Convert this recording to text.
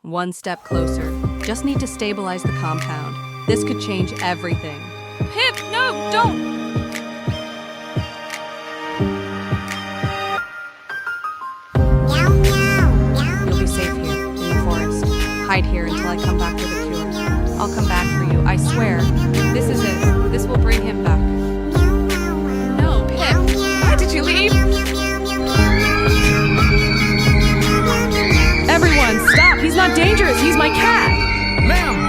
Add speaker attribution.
Speaker 1: One step closer. Just need to stabilize the compound. This could change everything.
Speaker 2: Pip, no, don't!
Speaker 1: You'll be safe here, in the forest. Hide here until I come back with a cure. I'll come back for you, I swear. This is it. This will bring him back.
Speaker 2: No, Pip, why did you leave?
Speaker 1: Everyone, stop! He's not dangerous! He's my cat!
Speaker 3: Ma'am,